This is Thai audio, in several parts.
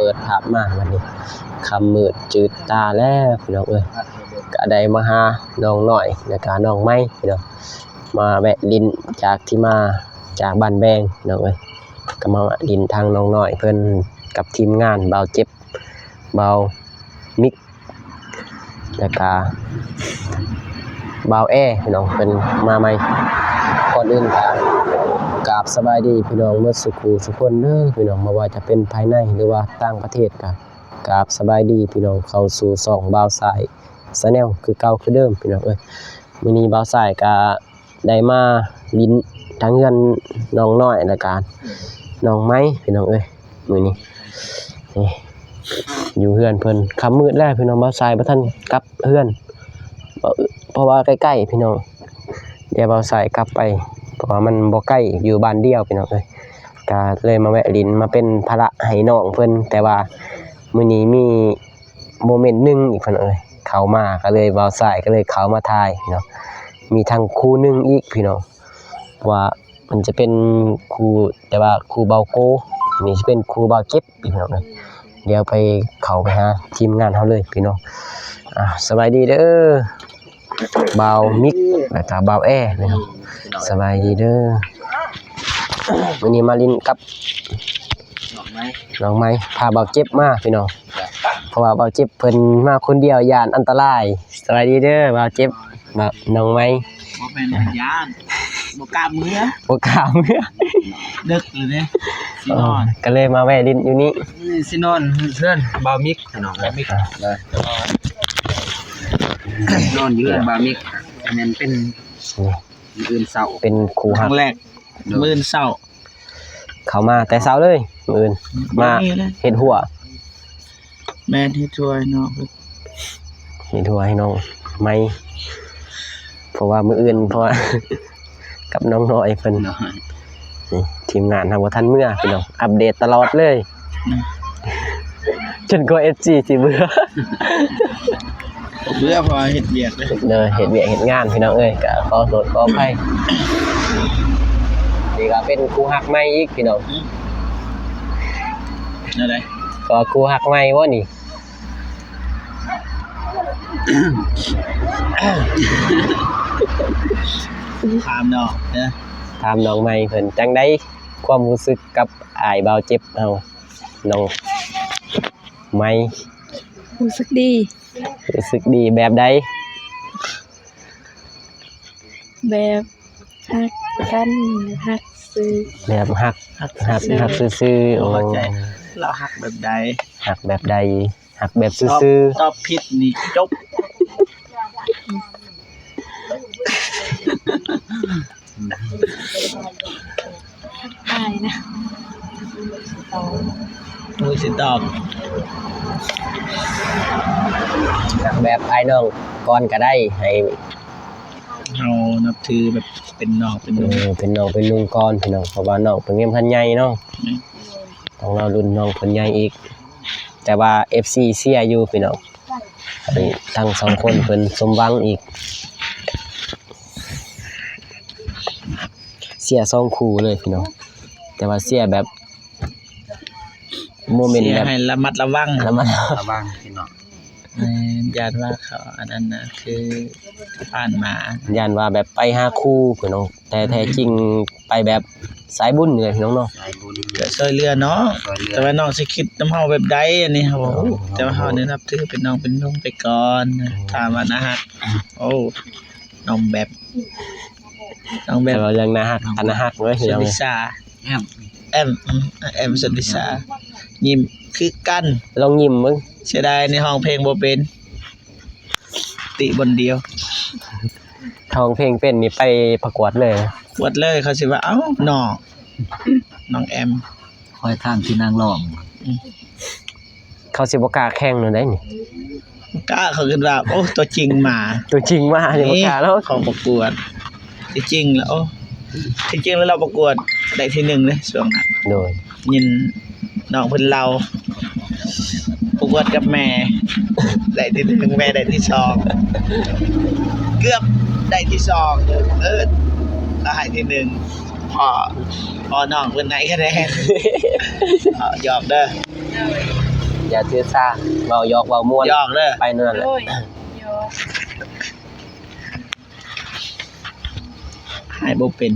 ปิดภาพมาวันนี้คำมืดจืดตาแล้วพี่น้องเอ้ยก็ได้มาหาน้องน้อยแล้วก็น้องไม้พี่น้องมาแวะลิ้นจากที่มาจากบ้านแบงพี่น้องเอ้ยก็มาลิ้นทางน้องน้อยเพิ่นกับทีมงานเบาเจ็บเบามิกแล้วก็เบาแอพี่น้องเป็นมาใหม่ก่อนอื่นก็กราบสบายดีพี่น้องเมื่อสุขสุขคนเด้อพี่น้องบ่ว่าจะเป็นภายในหรือว่าต่างประเทศก็กราบสบายดีพี่น้องเข้าสู่ช่องบ่าวสายชาแนลคือเก่าคือเดิมพี่น้องเอ้ยมื้อนี้บ่าวสายก็ได้มาลิ้นทางเฮือนน้องน้อยแล้วก็น้องไม้พี่น้องเอ้ยมื้อนี้นี่อยู่เฮือนเพิ่นค่ำมืดแล้วพี่น้องบ่าวสายบ่ทันกลับเฮือนเพราะว่าใกล้ๆพี่น้องเดี๋ยวบ่าวสายกลับไปเพราะว่ามันบ่ใกล้อยู่บ้านเดียวพี่น้องเอ้ยก็เลยมาแวะลิ้นมาเป็นภาระให้น้องเพิ่นแต่ว่ามื้อนี้มีโมเมนต์นึงอีกเพิ่นเอ้ยเข้ามาก็เลยบ่าวสายก็เลยเข้ามาถ่ายพี่น้องมีทั้งครูนึงอีกพี่น้องว่ามันจะเป็นครูแต่ว่าครูเบาโกนี่สิเป็นครูเบาเจ็บพี่น้องเอ้ยเดี๋ยวไปเข้าไปหาทีมงานเฮาเลยพี่น้องสบายดีเด้อเบามิกแล้วก็เบาแอนะครับสบายดีเด้อวันนี้มาลิ้นกับน้องไม้พาเบาเจ็บมาพี่น้องเพราะว่าเบาเจ็บเพิ่นมาคนเดียวย่านอันตรายสบายดีเด้อเบาเจ็บน้องไม้บ่แม่นย่านบ่กล้ามื้อดึกเลยเด้สินอนก็เลยมาแวะลิ้นอยู่นี่สินอนเพื่อนบามิกพี่น้องบามิกเลยนอนอยู่เพื่อนบามิกอันนั้นเป็นมื้อเช้าเป็นครูครั้งแรกมื้อเช้าเข้ามาแต่เช้าเลยมื้ออื่นมาเฮ็ดหัวแม่นเฮ็ดหัวให้น้องเฮ็ดหัวให้น้องไม้เพราะว่ามื้ออื่นเพราะว่ากับน้องน้อยเพิ่นนี่ทีมงานทำบ่ทันเมื่อพี่น้องอัปเดตตลอดเลยจนกว่า FC สิเบื่อพอเฮ็ดเวียกเลยเฮ็ดเวียกเฮ็ดงานพี่น้องเอ้ยก็ขอโทษขออภัยนี่ก็เป็นครูฮักใหม่อีกพี่น้องอะไรก็ครูฮักใหม่บ่นี่ถามน้องนะถามน้องใหม่เพิ่นจังได๋ความรู้สึกกับอ้ายเบาเจ็บเฮาน้องใหม่รู้สึกดีแบบใดแบบฮักกันฮักซื่อแบบฮักซื่อๆโอ้เราฮักแบบใดฮักแบบใดฮักแบบซื่อๆตอบผิดนี่จบตายนะมือสิตอบแบบไอ้น้องก่อนก็ได้ให้เฮานับถือแบบเป็นน้องเป็นลุงเป็นลุงก่อนพี่น้องเพราะว่าน้องเพิ่นยังพันใหญ่เนาะต้องรอรุ่นน้องเพิ่นใหญ่อีกแต่ว่า FC เชียร์อยู่พี่น้องทั้งสองคนเพิ่นสมหวังอีกเสีย2คู่เลยพี่น้องแต่ว่าเสียแบบโมเมนต์แบบให้ระมัดระวังพี่น้องญาติว่าเขาอันนั้นน่ะคือผ่านมาญาติว่าแบบไปหาคู่พี่น้องแต่แท้จริงไปแบบสายบุญนี่แหละพี่น้องเนาะสายบุญก็ช่วยเหลือเนาะแต่ว่าน้องสิคิดนำเฮาแบบใดอันนี้ครับแต่ว่าเฮาได้นับถือเป็นน้องเป็นลุงไปก่อนถามว่านะฮะโอ้น้องแบบเรื่องน่าฮักอันน่าฮักเว้ยพี่น้องสุนิสาแอมสุนิสายิ้มคือกันลองยิ้มมึงเสียดายในห้องเพลงบ่เป็นติบนเดียวห้องเพลงเป็นนี่ไปประกวดเลยเขาสิว่าเอ้าน้องแอมคอยทางที่นางร้องเขาสิบ่กล้าแข่งนั่นได้นี่กล้าเขาขึ้นว่าโอ้ตัวจริงมานี่บ่กล้าแล้วของประกวดจริงแล้วจริงแล้วเราประกวดได้ที่1เลยช่วงนั้นโดยยินน้องเพิ่นเราประกวดกับแม่ได้ที่1แม่ได้ที่2เกือบได้ที่2แล้วให้ที่1พอน้องเพิ่นให้คะแนนยอมเด้อ อย่าถือซาเว้าหยอกเว้าม่วน หยอกเด้อ ไปนั่นแหละ โอ้ยโย หายบ่เป็น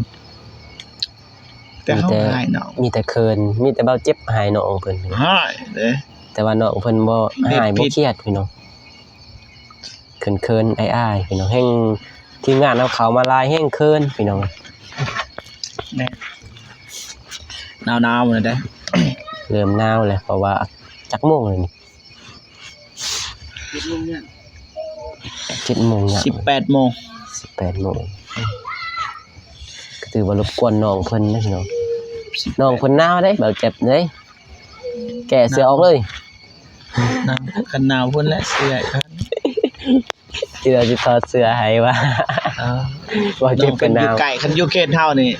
แต่เขาหายเนาะ มีแต่เคินมีแต่เบาเจ็บหายน้องเพิ่น หายเด้อ แต่ว่าน้องเพิ่นบ่หายบ่เครียดพี่น้องเคินๆอ้ายๆพี่น้องแฮงทีมงานเอาเขามาลายแฮงเคินพี่น้อง แน่หนาวๆเลยเด้อ เริ่มหนาวแล้วเพราะว่าจักโมงเลยนี่7โมงเนี่ย 18 โมง 18โมงก็ถือว่ารบกวนน้องเพิ่นนะพี่น้องน้องเพิ่นหนาวเด้เบาเจ็บเด้แก่เสื้อออกเลย นั่งกันหนาวพุ่นและเสื้ออีกครับ ที่เราสิถอดเสื้อให้ว่าบ่เจ็บกันหนาว ไก่คันอยู่เขตเฮานี่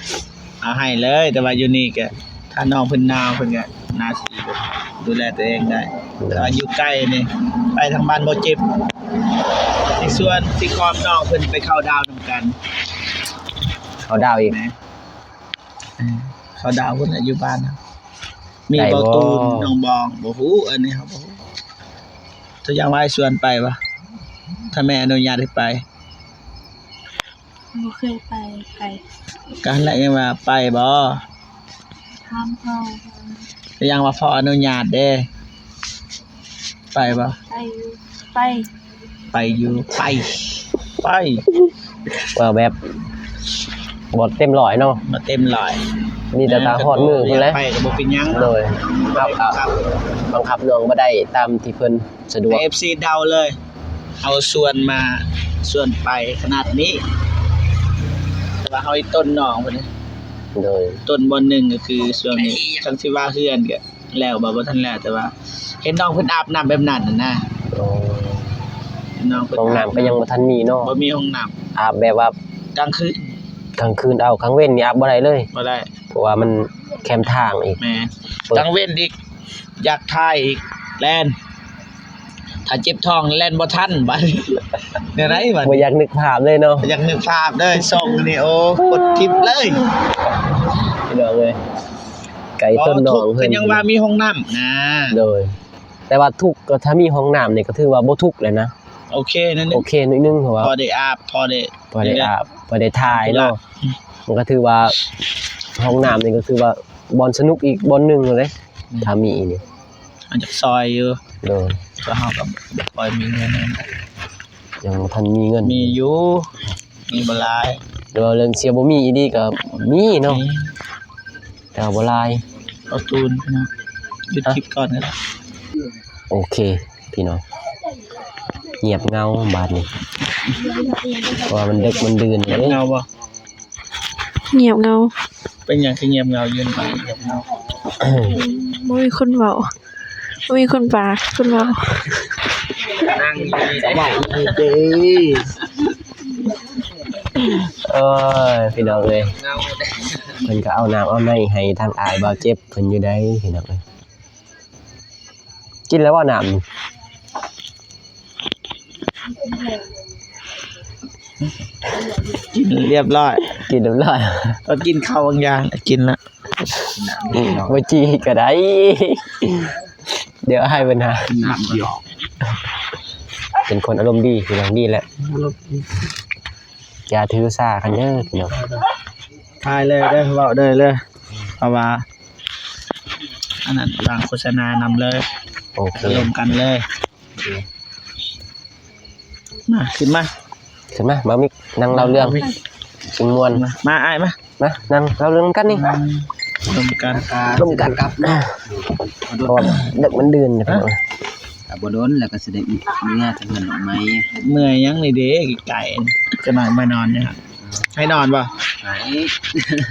เอาให้เลย แต่ว่าอยู่นี่ก็ถ้าน้องเพิ่นหนาวเพิ่นก็น่าสิดูแลตัวเองได้แต่ว่าอยู่ใกล้นี่ไปทางบ้านบ่เจ็บสิส่วนสิคอมน้องเพิ่นไปเข้าดาวนำกัน เขาดาวอีก เข้าดาวเพิ่นน่ะอยู่บ้านนะมี ได้บ่ บ่ตูนน้องบองบ่ฮู้อันนี้ครับบ่ฮู้ถ้าอยากว่าให้ชวนไปบ่ถ้าแม่อนุญาตให้ไป บ่เคยไปไกล การแรกยังว่าไปบ่ ห้ามเข้า ถ้ายังว่าพ่ออนุญาตเด้ไปบ่ ไปอยู่ไป ไปอยู่ไป ว่าแบบบ่เต็มร้อยเนาะ มาเต็มร้อย มีแต่ตาฮอดมือพุ่นแหละ ไปก็บ่เป็นหยัง โดยครับบังคับน้องบ่ได้ตามที่เพิ่นสะดวก FC เดาเลย เอาส่วนมาส่วนไปขนาดนี้แต่ว่าเฮาอีต้นน้องพุ่นนี่ โดย ต้นบอนหนึ่งก็คือส่วนนี้ทั้งที่ว่าเฮือนก็แล้วบ่ทันแล้วแต่ว่าเห็นน้องเพิ่นอาบน้ำแบบนั้นน่ะนะ โอ้ เห็นน้องเพิ่น ห้องน้ำก็ยังบ่ทันมีเนาะ บ่มีห้องน้ อาบแบบว่า ำกลางคืน กลางคืนเอากลางเว้นนี่อาบบ่ได้เลย บ่ได้ เพราะว่ามันแคมทางอีก แม่กลางเว้นอีกอยากทายอีกแล่นถ้าเจ็บท้องแล่นบ่ทันบัดนี้เดี๋ยวไหนบัด บ่อยากนึกภาพเลยเนาะ อยากนึกภาพเด้อส่งนี่โอ้กดทิปเลย พี่น้องเอ้ยไก่ต้นน้อง เพิ่นยังว่ามีห้องน้ำนะ โดย แต่ว่าทุกข์ก็ถ้ามีห้องน้ำนี่ก็ถือว่าบ่ทุกข์เลยนะ โอเคนั่น โอ นี่ เคนิดนึงเพราะว่า พอได้อาบพอได้ พอได้อาบพอได้ถ่ายเนาะมันก็ถือว่าห้องน้ำนี่ก็คือว่าบอลสนุกอีกบอลหนึงเลยถ้ามีนี่ มันจะซอยอยู่ โดย ก็เฮาก็ปล่อยมีเงิน ยังบ่ทันมีเงิน มีอยู่มีบ่หลาย เดี๋ยวาเรื่องเสียบ่มีอีดีก็มีเนาะแต่ว่าบ่หลาย เอาตูนพี่น้องหยุดคลิปก่อนก็ได้ โอเค พี่น้องเงียบเงาบาดนี้เพราะว่ามันดึกมันดื่น เงียบ เลย เงาบ่ เงียบเงา เป็นหยังคือเงียบเงายืนไปเงียบเงา บ่มีคนเว้าบ่มีคนปากคนเว้า นั่งอยู่นี่ได้เด้ เอ้ยพี่น้องเอ้ย เงาได้ เพิ่นก็เอาน้ำเอาในให้ทางอายบ่าวเจ็บเพิ่นอยู่ได้พี่น้องเอ้ยกินแล้วว่าน้ำนี่ กินเรียบร้อย กินเรียบร้อย ก็กินข้าวบางอย่างกินละ บ่จีก็ได้ เดี๋ยวให้เพิ่นหา น้ำหยอก เป็นคนอารมณ์ดีพี่น้องดีแหละอย่าถือสากันเด้อพี่น้อง ทายเลยได้เว้าได้เลยเพราะว่าอันนั้นวางโฆษณานำเลย โอเค รวมกันเลยมาขึ้นมา ขึ้นมาบ่าวมิกนั่งเล่าเรื่องสิงม่วน มาอ้ายมา มานั่งเล่าเรื่องกันนี่ รวมกัน ร่วมกันครับเพราะว่าดึกมันดื่นนะพี่น้อง ถ้าบ่โดนแล้วก็สิได้มีเงินจะเงินไหม เมื่อยยังนี่เด้ไก่จะนอนมานอนเนี่ยครับให้นอนป่ะ ไหน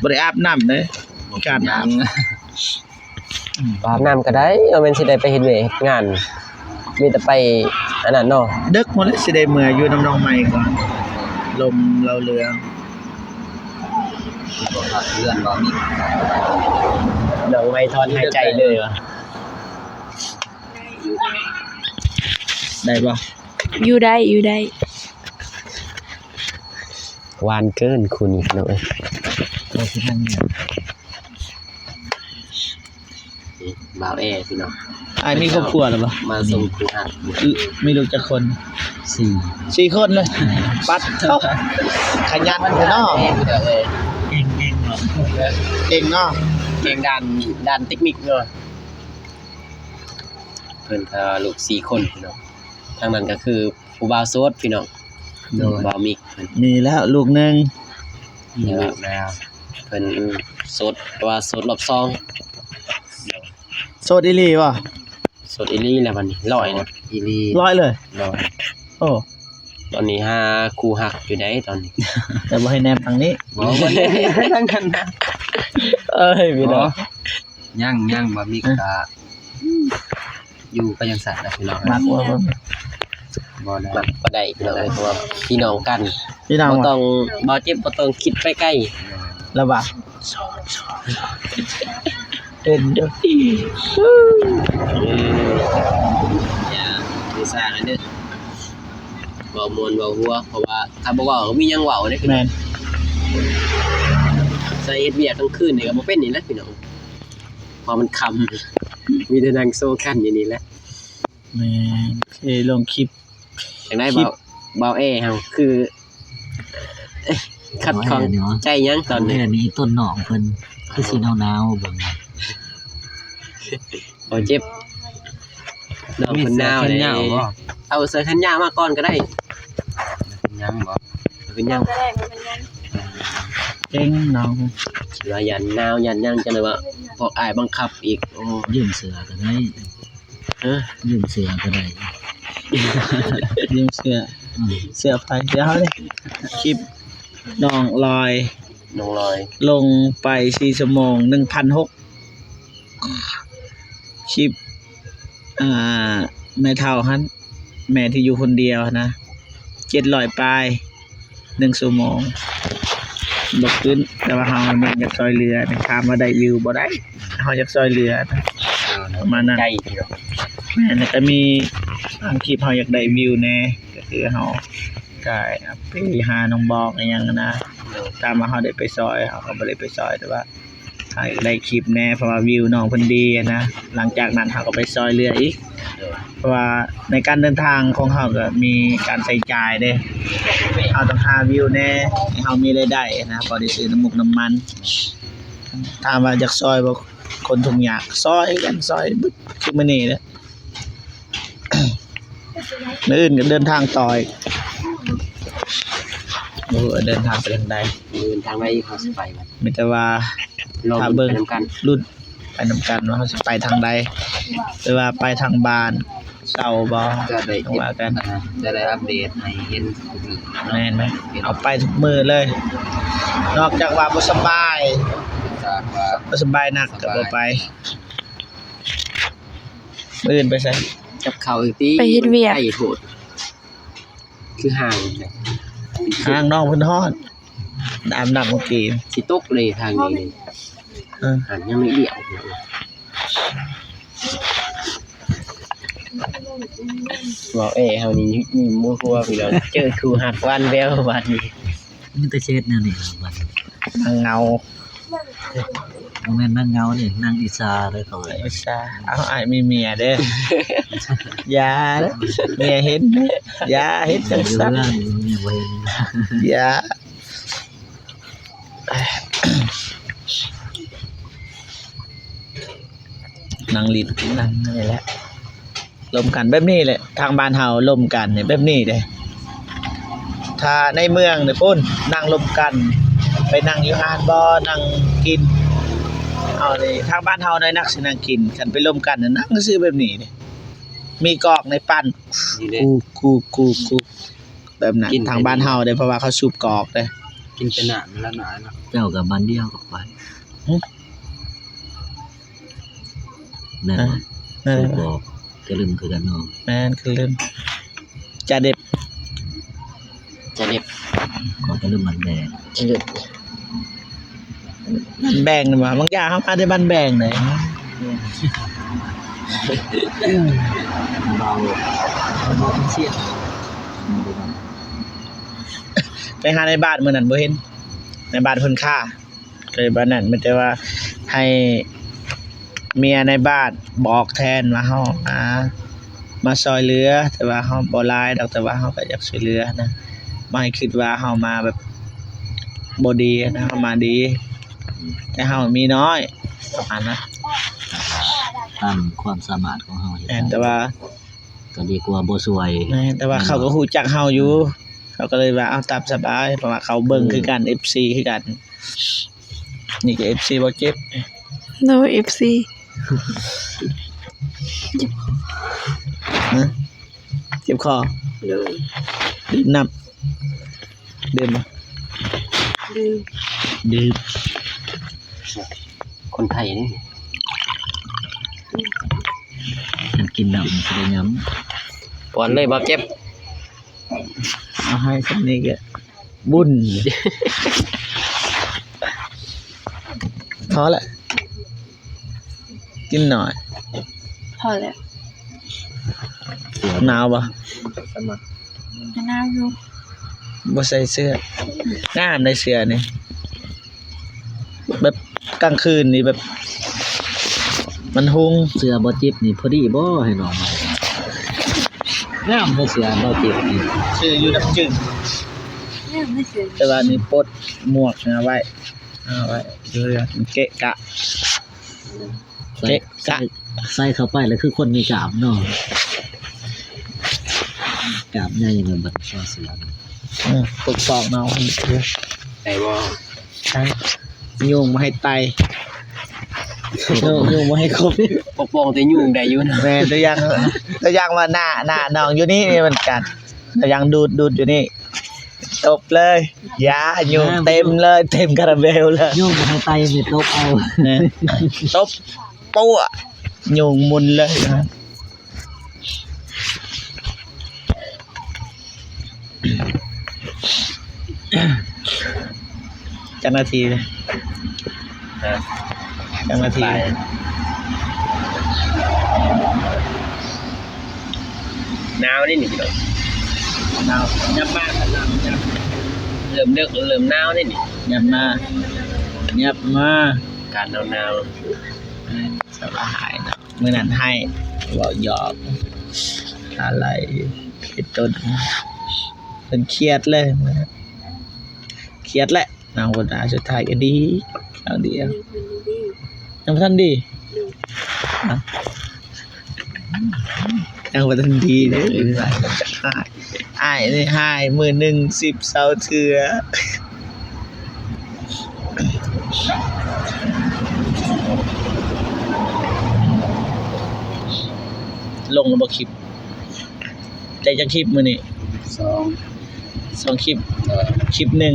บ่ได้อาบน้ำเลยการอาบ อาบน้ำก็ได้เอาแม่นสิได้ไปเฮ็ดเวยกเฮ็ดงาน มีแต่ไปอันนั้นเนาะ ดึกหมดเลยสิได้เมื่อยอยู่น้ำนองใหม่ก่อนลมเราเรือง บ่ขาดเพื่อนบ่มี น้องไม่ถอนหายใจเลยว่ะ ได้ป่ะ อยู่ได้อยู่ได้ หวานเกินคุณนี่พี่น้องเอ้ย เราสินั่งเนี่ย บ่าวแอพี่น้อง อ้ายมีครอบครัวแล้วบ่ มาส่งครูหัก มีลูกจักคน 4 4คนเลยปัดเท่าขยันเด้อเนาะ พี่น้องเอ้ย เก่งๆเนาะ เก่งเนาะ เก่งด้านเทคนิคเนาะเพิ่นพาลูก4คนพี่น้องทางนั้นก็คือผู้บ่าวโสดพี่น้อง โดย บ่าวมิกเพิ่น มีแล้วลูกหนึง มีลูกแล้ว เพิ่นโสดแต่ว่าโสดรอบ2 โสดอีหลีบ่ โสดอีหลีแล้วบัดนี้100นะ อีลี 100เลย 100 โอ้ ตอนนี้หาครูหักอยู่ได้ตอนนี้ แต่บ่ให้แนมทางนี้ บ่บ่ได้ ทั้งนั้นนะเอ้ยพี่น้อง ยังบ่มีกะอยู่ก็ยังสัตว์นะพี่น้อง มักว่าบ่ บ่ได้ มักบ่ได้พี่น้องเพราะว่าพี่น้องกัน พี่น้อง บ่ ว่า ต้องบ่เจ็บบ่ต้องคิดไปใกล้ แล้วว่าเป็นเด้อ อย่าถือสากันเด้อเว้ามวนเว้าหัวเพราะว่าถ้าบ่เว้าก็มีหยังเว้าเด้พี่น้ แม่ อง น ใส่เฮ็ดเวียกกลางคืนนี่ก็บ่เป็นนี่แหละพี่น้องพอมันค่ำมีแต่นั่งโซกันอยู่นี่แหละ แม่นเคยลงคลิป จังได๋ คลิป เบาเอเฮาคือขัดของใจยังตอนนี้ แม่นี้ต้นหนองเพิ่นคือสิหนาวๆเบิ่ง บ่เจ็บน้องเพิ่นหนาวเลยเอาเสื้อแขนยาวมาก่อนก็ได้ ยังบ่ เป็นยัง ก็ได้บ่เป็นหยัง เก่งน้อง ว่ายันหนาวยันยังจังได๋ว่าพวกอ้ายบังคับอีกโอ้ ยืมเสือก็ได้ ฮะ ยืมเสือก็ได้ ยืมเสื้อ อืม เสื้อไฟเดี๋ยวเลยคลิปน้องลอย น้องลอย ลงไป4ชั่วโมง 1,600 คลิปแม่เฒ่าหันแม่ที่อยู่คนเดียวนะ700ปลาย1ชั่วโมงบ่ขึ้นแต่ว่าเฮามันอยากซอยเรือนะถามว่าได้วิวบ่ได้เฮาอยากซอยเรือนะประมาณนั้น ใจพี่น้อง แม่นก็มีบางคลิปเฮาอยากได้วิวแน่ก็คือเฮาก็ไปหาน้องบอกอีหยังนะตามมาเฮาได้ไปซอยเฮาก็บ่ได้ไปซอยแต่ว่าถ้าอยากได้คลิปแน่เพราะว่าวิวน้องเพิ่นดีอะนะหลังจากนั้นเฮาก็ไปซอยเรืออีกเพราะว่าในการเดินทางของเฮาก็มีการใช้จ่ายเด้เฮาต้องหาวิวแน่ให้เฮามีรายได้นะบ่ได้ซื้อน้ำมุกน้ำมันถามว่าอยากซอยบ่คนทุกอยากซอยกันซอยบึดคือมื้อนี้แหละ มื้ออื่นก็เดินทางต่ออีกบ่รู้ว่าเดินทางไปทางใด เดินทางไปเฮาสิไปบัด มีแต่ว่า รอ ถ้า เบิ่ เบิ่ ง ง ไปนำกัน รุ่นไปนำกันว่าเขาสิไปทางใดหรือว่าไปทางบ้านเศร้าบ่ ก็ได้ ต้องว่ากัน จะได้อัปเดตให้เห็นทุกมื้อ แม่นไหมเอาไปทุกมื้อเลย นอกจากว่าบ่สบาย จากว่า บ่สบายหนักก็บ่ไปมื้ออื่นไปไส กับเขาอีกที ไปเฮ็ดเวียก ใกล้โหดคือห่างเนี่ย ทางน้องเพิ่นฮอดอาบน้ำเมื่อกี้ สิตกเลยทางนี้นี่ เออ หันยังไม่เดี่ยวบอกเฮานี่มีหมู่ครัวพี่น้องเจอครูหักวันแววบัดนี้ มีแต่เช็ดแนวนี้บัด ทางเงา บ่แม่นนั่งเงานี่นั่งอิสาเลยเขา ไอ้ชาเอาอ้ายมีเมียเด้อ อย่าเด้อเมียเห็นเด้ออย่าเฮ็ดจัง เรื่ ซั่น องนี่บ่เห็น อย่านั่งลิ้นนั่งนี่แหละลมกันแบบนี้แหละทางบ้านเฮาลมกันเนี่ยแบบนี้เด้ถ้าในเมืองเนี่ยพุ่นนั่งลมกัน ไปนั่งอยู่ห้านบ่นั่งกินเอาเลยทางบ้านเฮาได้นักสินั่งกินกันไปลมกันน่ะนั่งซื่อแบบนี้เด้มีกอกในปั้น นี่เด้ กูแบบนั้นทางบ้านเฮาเด้เพราะว่าเขาสูบกอกเด้ กินเป็นหนามแล้วหนาเนาะ เจ้ากับบ้านเดียวกับไป หึ แม่นบ่ นั่นแห สู ละ บอกจะลืมคือกันเนาะ แม่นคือลืมจะเด็บ จะเด็บ ขอจะลืมมันแดง จะหยุด บ้านแบงนี่ว่าบางอย่างเฮามาได้บ้านแบงไหน เบาเสีย ไปหาในบ้านมื้อนั้นบ่เห็นในบ้านเพิ่นค่าเคยบ้านนั้นมันแต่ว่าให้ เมียในบ้านบอกแทนว่าเฮามาซอยเหลือแต่ว่าเฮาบ่หลายดอกแต่ว่าเฮาก็อยากช่วยเหลือนะบ่ให้คิดว่าเฮามาแบบบ่ดีนะเฮามาดี แต่เฮามีน้อยประมาณนั้น ตามความสามารถของเฮาเฮ็ด แต่ว่า ก็ดีกว่าบ่สวย แต่ว่าเขาก็ฮู้จักเฮาอยู่เขาก็เลยว่าเอาตามสบายเพราะว่าเขาเบิ่งคือกัน FC คือกันนี่ก็ FC บ่เจ็บ โน FC นะเจ็บคอ เลย ดื่มน้ำดื่มบ่ ลืม ดื่ม คนไทยนี่ มันกินน้ำมันสิได้ย้ำ ปอนเลยบ่เจ็บ เอาให้สักนี้ก็บุญพอละกินหน่อย พอแล้ว หนาวบ่ จะน่าอยู่ บ่ใส่เสื้องามได้เสื้อนี่แบบกลางคืนนี่แบบมันหุง เสื้อบ่จิบนี่พอดีบ่ให้น้องเอางามเสื้อบ่จิบนี่ ชื่ออยู่น้ำจึง เนี่ยไม่เสร็จ แต่ว่านี่ปลดหมวกนะไว้เอาไว้ดูเรื่องมันเกะกะ ใส่ เกะกะ ใส่เข้าไปแล้วคือคนมีกล้ามเนาะกล้ามใหญ่เหมือนบัดเสื้อนี่ ปกปอกเนาคือ ได้บ่ ใช่ยุงมาให้ไตยุงมาให้ครบ ปกป้องแต่ยุ่งได้อยู่นะ แม่ตัวอย่างว่าหน้าน้องอยู่นี่เหมือนกันตัวอย่างดูดอยู่นี่ตบเลยยายุงเต็มเลยเต็มคาราเบลเลย โยมบ่ให้ไตนี่ตกเอา นะตบปั้วยุงมุนเลยนะจังนาทีเลยจังนาที หนาวนี่นี่พี่น้อง หนาวยับมากครับหนาวยับ เริ่มดึกเริ่มหนาวนี่นี่ ยับมายับมา การหนาว สบายนะเมื่อนั้นให้บอกหยอกอะไรเป็นต้นเป็นเครียดเลยเครียดแหละนางคนสุดท้ายก็ดีเอาเดียวยังบ่ทันดียังบ่ทันดีเลยอ้ายนี่ให้มื้อหนึง10เซาเทื่อลงแล้วบ่คลิปได้จักคลิปมื้อนี้ 2 2คลิปคลิปหนึง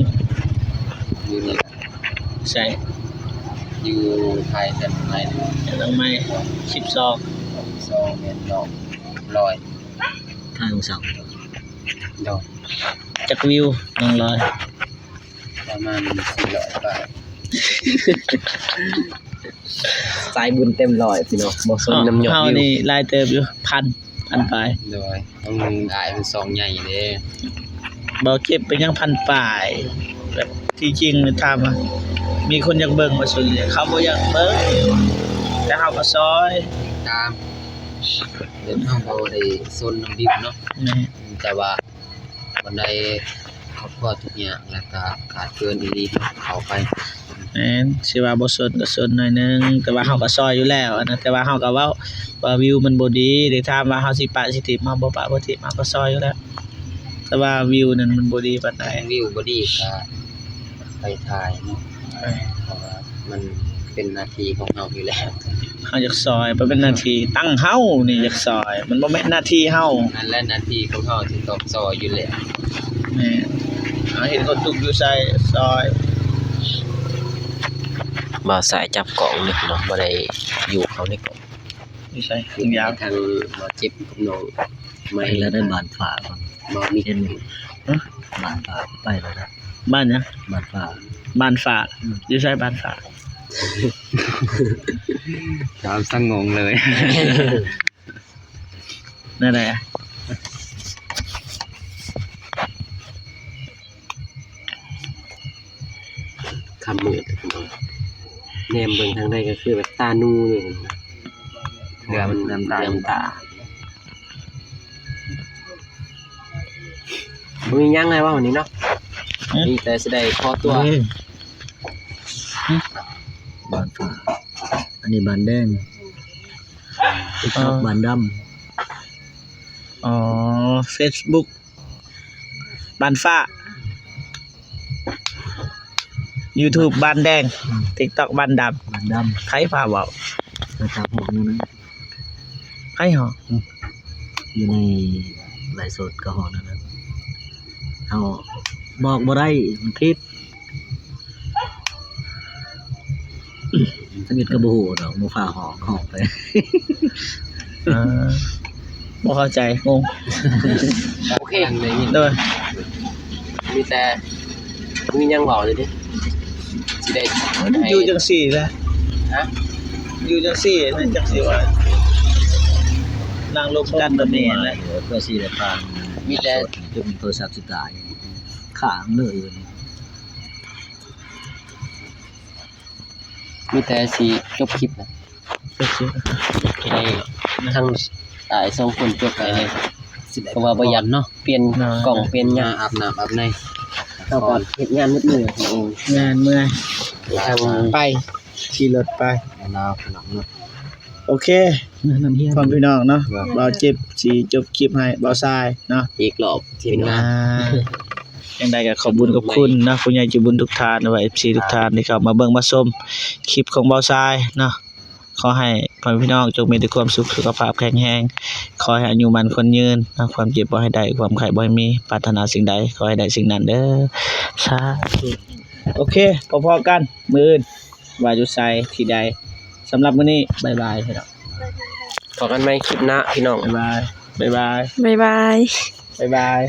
อยู่นี่ ใช่ อยู่ไทยแต่ไหน ต้องไม่คลิป2 2เมตรเนาะ100 ทางเสา ดอก จักวิวน้องลอย ประมาณ400บาท สายบุญเต็มร้อยพี่น้องบ่สนน้ำหยอกวิวนี่ลายเติบอยู่พันไป โดยต้องอายมันซองใหญ่เด้ บ่เก็บไปยังพันปลายแบบที่จริงถามว่ามีคนอยากเบิ่งมาสุดเลยเขาบ่อยากเบิ่งแต่เฮาก็ซอย ตามเดินทางบ่ได้ซนน้ำดิบเนาะ แม่ แต่ว่าวันใดครอบครัวทุกอย่างแล้วก็ขาดเกินอีหลีเข้าไป แม่นสิว่าบ่สนก็สนหน่อยนึงแต่ว่าเฮาก็ซอยอยู่แล้วนะแต่ว่าเฮาก็เว้าว่าวิวมันบ่ดีได้ถามว่าเฮาสิปะสิทิมเฮาบ่ปะบ่ทิมเฮาก็ซอยอยู่แล้วแต่ว่าวิวนั้นมันบ่ดีปานใด วิวบ่ดีก็ไปถ่ายเนาะเพราะว่ามันเป็นหน้าที่ของเราอยู่แล้ว เฮาอยากซอยบ่เป็นหน้าที่ตั้งเฮานี่อยากซอย มันบ่แม่นหน้าที่เฮา นั่นแหละหน้าที่ของเราที่ต้องซอยอยู่แล้ว แม่นเฮาเห็นคนทุกข์อยู่ใส่ซอย มาสายจับกล่องนี่เนาะบ่ได้อยู่เขาในกล่อง อยู่ใส่ทุกอย่าง ทางมาเจ็บกับน้อง ไป ไม่ แล้วได้บานฝ่าก่อน บ่มี เห็นบานฝ่าไปแล้วนะ บ้านหยัง บานฝ่า บ้านฝากอยู่ใส่บ้านฝาก ถามสังงงเลย นั่นแหละ คำมืดแนมเบิ่งทางใดก็คือแบบตานูนี่นะ เหลื่อมตา เหลื่อมตาบ่มีหยังไงว่าวันนี้เนาะมีแต่สิได้ขอตัว บานฟ้าอันนี้บานแดงTikTok บานดำ อ๋อ Facebook บานฟ้า YouTube บานแดง TikTok บานด บานดำ ำไผพาเว้า ประจาหอกนั่นนะ ไผหอ อยู่ในไลฟ์สดก็หอกนั่นนะเอาบอกบ่ได้มันผิดสมิทก็บ่ฮู้ดอกบ่ฟ้าหอกไป บ่เข้าใจงง โอเคเลยนี่ เด้อ มีแต่มีหยังเว้าเลยดิสิได้ให้ อยู่จังซี่แหละ ฮะ อยู่จังซี่นั่นจังซี่ว่านั่งลบกันแบบนี้แหละ เพื่อสิได้ฟัง มีแต่ จนโทรศัพท์สิตายข้างเลย มีแต่สิจบคลิปนะให้ทั้งสองคนจบไปเลยเพราะว่าบ่อยากเนาะเปลี่ยนกล่องเปลี่ยนหยัง อาบน้ำอาบใน เฮาก็เฮ็ดงานมืดๆของเอง งานเมื่อย ทาง ไปขี่รถไป ลาวขนมเนาะ โอเค น้ำเฮียน พ่อพี่น้องเนาะบ่าวเจ็บสิจบคลิปให้บ่าวทรายเนาะ อีกรอบพี่น้อง ยังได้ก็ขอบคุญขอบคุณนะผู้ใหญ่ใจบุญทุกท่านว่า FC ทุกท่านที่เข้ามาเบิ่งมาชมคลิปของบ่าวทรายเนาะขอให้พ่อพี่น้องจงมีแต่ความสุขสุขภาพแข็งแรงขอให้อายุมันคนยืนนะความเจ็บบ่ให้ได้ความไข้บ่ให้มีปรารถนาสิ่งใดขอให้ได้สิ่งนั้นเด้อสาธุโอเคพอๆกันมื้ออื่นว่าอยู่ไสที่ใดสำหรับมื้อนี้บ๊ายบายพี่น้อง พบกันใหม่คลิปหน้าพี่น้อง บ๊ายบายบ๊ายบาย บ๊ายบาย บ๊ายบาย